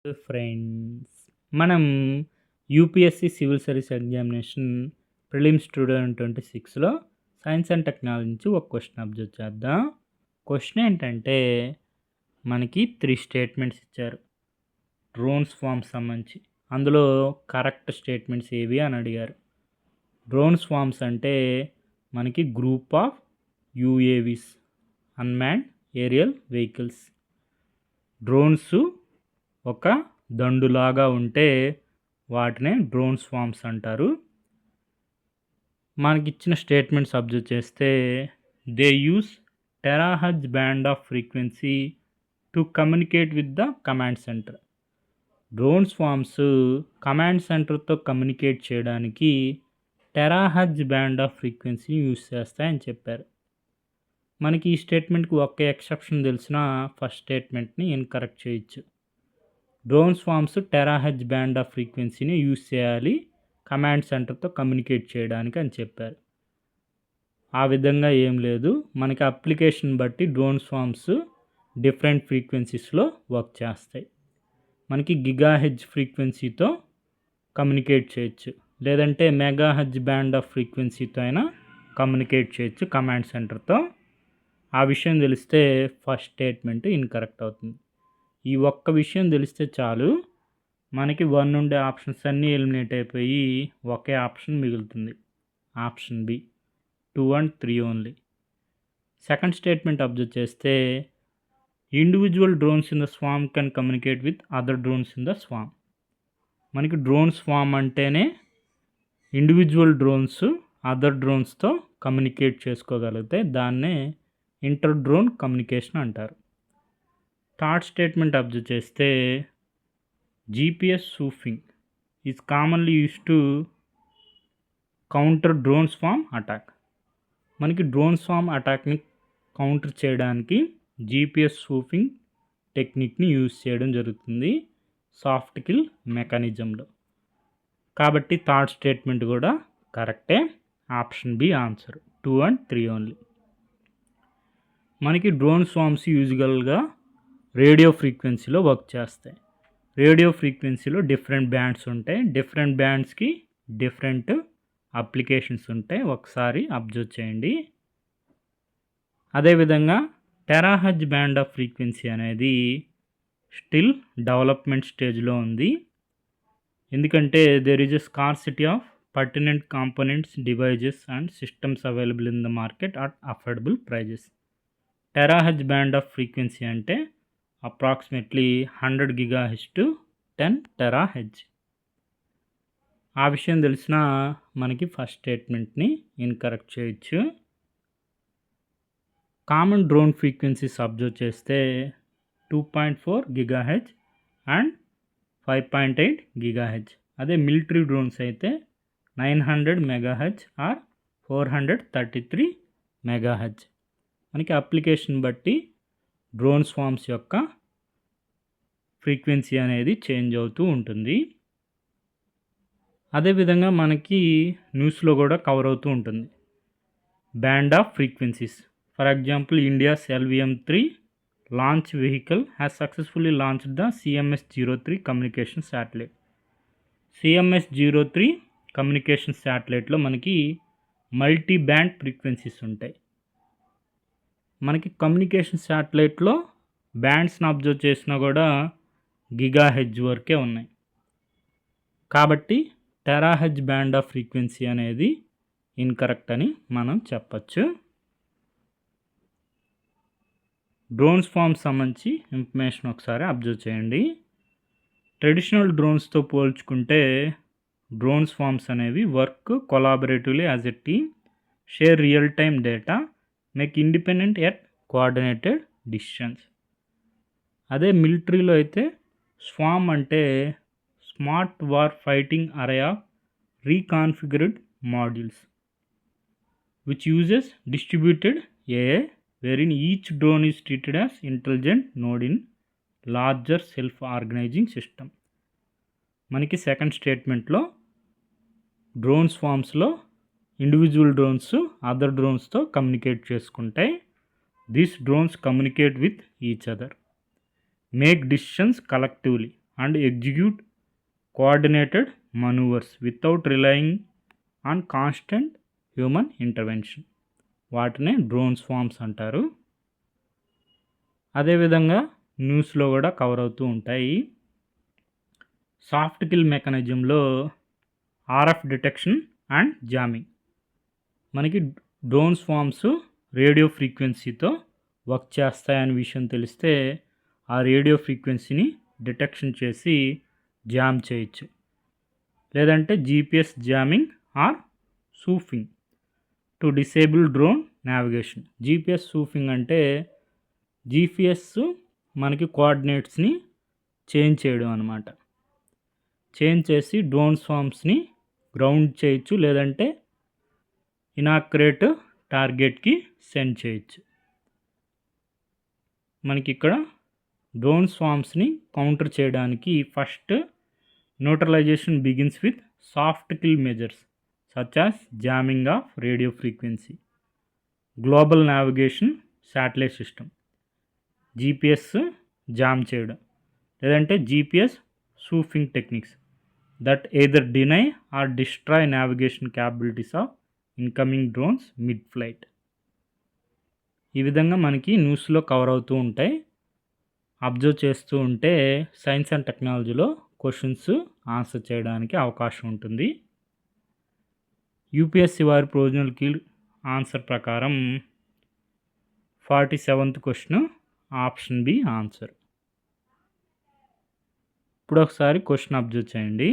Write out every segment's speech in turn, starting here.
Friends, మనం UPSC civil service examination prelims 2026లో science and technology నుంచి ఒక క్వశ్చన్ అబ్జర్వ్ చేద్దాం. క్వశ్చన్ ఏంటంటే మనకి 3 స్టేట్మెంట్స్ ఇచ్చారు డ్రోన్స్ ఫార్మ్స్ సంబంధించి. అందులో కరెక్ట్ స్టేట్మెంట్స్ ఏవి అని అడిగారు. డ్రోన్స్ ఫార్మ్స్ అంటే మనకి group of UAVs, unmanned aerial vehicles. Drones ఒక దండులాగా ఉంటే వాటినే డ్రోన్ స్వామ్స్ అంటారు. మనకిచ్చిన స్టేట్మెంట్స్ అబ్జర్వ్ చేస్తే they use terahertz band of frequency to communicate with the command centre. Drone swarms command సెంటర్తో కమ్యూనికేట్ చేయడానికి టెరాహర్ట్జ్ బ్యాండ్ ఆఫ్ ఫ్రీక్వెన్సీని యూస్ చేస్తాయని చెప్పారు. మనకి ఈ స్టేట్మెంట్కి ఒక్క ఎక్సెప్షన్ తెలిసిన ఫస్ట్ స్టేట్మెంట్ని ఇన్కరెక్ట్ చేయొచ్చు. Drone swarms terahertz band of ఫ్రీక్వెన్సీని యూజ్ చేయాలి కమాండ్ సెంటర్తో కమ్యూనికేట్ చేయడానికి అని చెప్పారు. ఆ విధంగా ఏం లేదు. మనకి అప్లికేషన్ బట్టి డ్రోన్ స్వామ్స్ డిఫరెంట్ ఫ్రీక్వెన్సీస్లో వర్క్ చేస్తాయి. మనకి గిగాహెర్ట్జ్ ఫ్రీక్వెన్సీతో కమ్యూనికేట్ చేయొచ్చు, లేదంటే మెగాహెర్ట్జ్ బ్యాండ్ ఆఫ్ ఫ్రీక్వెన్సీతో అయినా కమ్యూనికేట్ చేయొచ్చు కమాండ్ సెంటర్తో. ఆ విషయం తెలిస్తే ఫస్ట్ స్టేట్మెంట్ ఇన్కరెక్ట్ అవుతుంది. ఈ ఒక్క విషయం తెలిస్తే చాలు, మనకి 1 ఉండే ఆప్షన్స్ అన్నీ ఎలిమినేట్ అయిపోయి ఒకే ఆప్షన్ మిగులుతుంది, option B 2 and 3 only. Second statement observe చేస్తే individual drones in the swarm can communicate with other drones in the swarm. మనకి డ్రోన్ స్వామ్ అంటేనే ఇండివిజువల్ డ్రోన్స్ అదర్ డ్రోన్స్తో కమ్యూనికేట్ చేసుకోగలిగితే దాన్నే ఇంటర్ డ్రోన్ కమ్యూనికేషన్ అంటారు. థర్డ్ స్టేట్మెంట్ అబ్జర్వ్ చేస్తే GPS spoofing is commonly use to counter drone swarm attack. మనకి drone swarm అటాక్ని counter చేయడానికి జీపీఎస్ స్పూఫింగ్ టెక్నిక్ని యూజ్ చేయడం జరుగుతుంది సాఫ్ట్ కిల్ మెకానిజంలో. కాబట్టి థర్డ్ స్టేట్మెంట్ కూడా కరెక్టే, option B answer 2 and 3 only. మనకి డ్రోన్ స్వామ్స్ యూజువల్గా రేడియో ఫ్రీక్వెన్సీలో వర్క్ చేస్తాయి. రేడియో ఫ్రీక్వెన్సీలో డిఫరెంట్ బ్యాండ్స్ ఉంటాయి, డిఫరెంట్ బ్యాండ్స్కి డిఫరెంట్ అప్లికేషన్స్ ఉంటాయి. ఒకసారి అబ్జర్వ్ చేయండి. అదేవిధంగా టెరాహెర్ట్జ్ బ్యాండ్ ఆఫ్ ఫ్రీక్వెన్సీ అనేది స్టిల్ డెవలప్మెంట్ స్టేజ్లో ఉంది. ఎందుకంటే there is a scarcity of pertinent components, devices and systems available in the market at affordable prices. Terahertz band of frequency అంటే అప్రాక్సిమేట్లీ 100 GHz to 10 THz. ఆ విషయం తెలిసిన మనకి first స్టేట్మెంట్ని ఇన్కరెక్ట్ చేయొచ్చు. కామన్ డ్రోన్ ఫ్రీక్వెన్సీస్ అబ్జర్వ్ చేస్తే 2.4 GHz and 5.8 GHz. అదే military drones అయితే 900 MHz ఆర్ 433 MHz. మనకి అప్లికేషన్ బట్టి డ్రోన్ స్వామ్స్ యొక్క ఫ్రీక్వెన్సీ అనేది చేంజ్ అవుతూ ఉంటుంది. అదేవిధంగా మనకి న్యూస్లో కూడా కవర్ అవుతూ ఉంటుంది band of frequencies. For example, India's LVM-3 launch vehicle has successfully launched the CMS-03 communication satellite. CMS-03 communication శాటిలైట్లో మనకి మల్టీ బ్యాండ్ ఫ్రీక్వెన్సీస్ ఉంటాయి. మనకి కమ్యూనికేషన్ శాటిలైట్లో బ్యాండ్స్ని అబ్జర్వ్ చేసినా కూడా గిగాహెర్ట్జ్ వరకే ఉన్నాయి. కాబట్టి టెరాహెర్ట్జ్ బ్యాండ్ ఆఫ్ ఫ్రీక్వెన్సీ అనేది ఇన్కరెక్ట్ అని మనం చెప్పచ్చు. డ్రోన్స్ ఫార్మ్ సంబంధించి ఇన్ఫర్మేషన్ ఒకసారి అబ్జర్వ్ చేయండి. ట్రెడిషనల్ డ్రోన్స్తో పోల్చుకుంటే డ్రోన్స్ ఫార్మ్స్ అనేవి work collaboratively as a team, share real time data, make independent at coordinated decisions. అదే మిలిటరీలో అయితే స్వామ్ అంటే smart war fighting array of reconfigured modules which uses distributed AI wherein each drone is treated as intelligent node in larger self-organizing system. మనకి second స్టేట్మెంట్లో drone స్వామ్స్లో individual drones other డ్రోన్స్తో communicate చేసుకుంటాయి. These drones communicate with each other, make decisions collectively and execute coordinated maneuvers without relying on constant human intervention. వాటినే drone swarms అంటారు. అదేవిధంగా న్యూస్లో కూడా కవర్ అవుతూ ఉంటాయి. సాఫ్ట్ కిల్ మెకానిజంలో ఆర్ఎఫ్ డిటెక్షన్ అండ్ జామింగ్. మనకి డ్రోన్ స్వామ్స్ రేడియో ఫ్రీక్వెన్సీతో వర్క్ చేస్తాయనే విషయం తెలిస్తే ఆ రేడియో ఫ్రీక్వెన్సీని డిటెక్షన్ చేసి జామ్ చేయొచ్చు. లేదంటే GPS jamming or spoofing to disable drone navigation. GPS spoofing అంటే జీపీఎస్ మనకి కోఆర్డినేట్స్ని చేంజ్ చేయడం అనమాట. చేంజ్ చేసి డ్రోన్ స్వామ్స్ని గ్రౌండ్ చేయొచ్చు, లేదంటే ఇనాక్యురేట్ టార్గెట్కి సెండ్ చేయొచ్చు. మనకి ఇక్కడ డ్రోన్ స్వామ్స్ని కౌంటర్ చేయడానికి first neutralisation begins with soft kill measures such as jamming of radio frequency, global navigation satellite system, GPS jam చేయడం, లేదంటే GPS spoofing techniques that either deny or destroy navigation capabilities of incoming drones mid-flight. ఈ విధంగా మనకి న్యూస్లో cover అవుతూ ఉంటాయి. Observe చేస్తూ ఉంటే సైన్స్ అండ్ టెక్నాలజీలో క్వశ్చన్స్ ఆన్సర్ చేయడానికి అవకాశం ఉంటుంది. యూపీఎస్సీ వారి ప్రొవిజనల్ కీ ఆన్సర్ ప్రకారం 47th question option B answer. ఇప్పుడు ఒకసారి క్వశ్చన్ అబ్జర్వ్ చేయండి.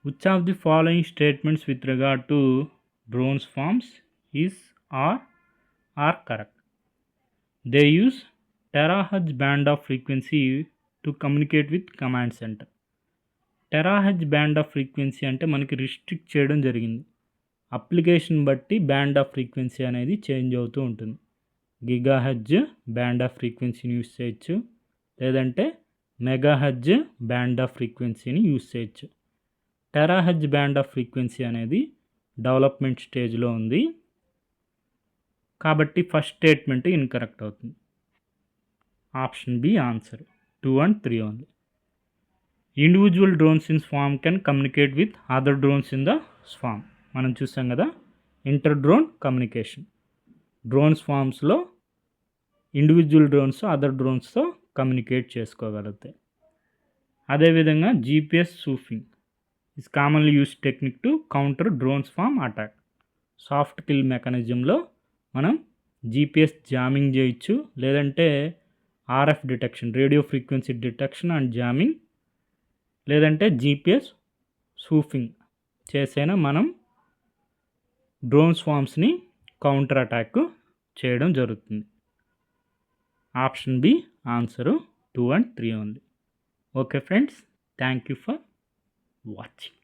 Which of the following statements with regard to drone swarms is are correct? They use terahertz band of frequency to communicate with command centre. Terahertz band of frequency అంటే మనకి restrict చేయడం జరిగింది. Application బట్టి band of frequency అనేది change అవుతూ ఉంటుంది. Gigahertz band of ఫ్రీక్వెన్సీని use చేయొచ్చు, లేదంటే మెగాహెర్ట్జ్ బ్యాండ్ ఆఫ్ ఫ్రీక్వెన్సీని యూస్ చేయొచ్చు. టెరాహెర్ట్జ్ బ్యాండ్ ఆఫ్ ఫ్రీక్వెన్సీ అనేది డెవలప్మెంట్ స్టేజ్లో ఉంది కాబట్టి ఫస్ట్ స్టేట్మెంట్ ఇన్కరెక్ట్ అవుతుంది. Option B answer 2 and 3 only. Individual drones in swarm can communicate with other drones in the swarm. మనం చూసాం కదా, ఇంటర్ డ్రోన్ కమ్యూనికేషన్. డ్రోన్ స్వామ్స్లో ఇండివిజువల్ డ్రోన్స్ అదర్ డ్రోన్స్తో కమ్యూనికేట్ చేసుకోగలుగుతాయి. అదేవిధంగా GPS spoofing is commonly use technique to counter drone swarm attack. Soft kill మెకానిజంలో మనం GPS jamming చేయొచ్చు, లేదంటే RF detection radio frequency detection and jamming, లేదంటే జీపీఎస్ సూఫింగ్ చేసైనా మనం డ్రోన్ స్వామ్స్ని కౌంటర్ అటాక్ చేయడం జరుగుతుంది. Option B answer 2 and 3 only. Okay friends, thank you for watching.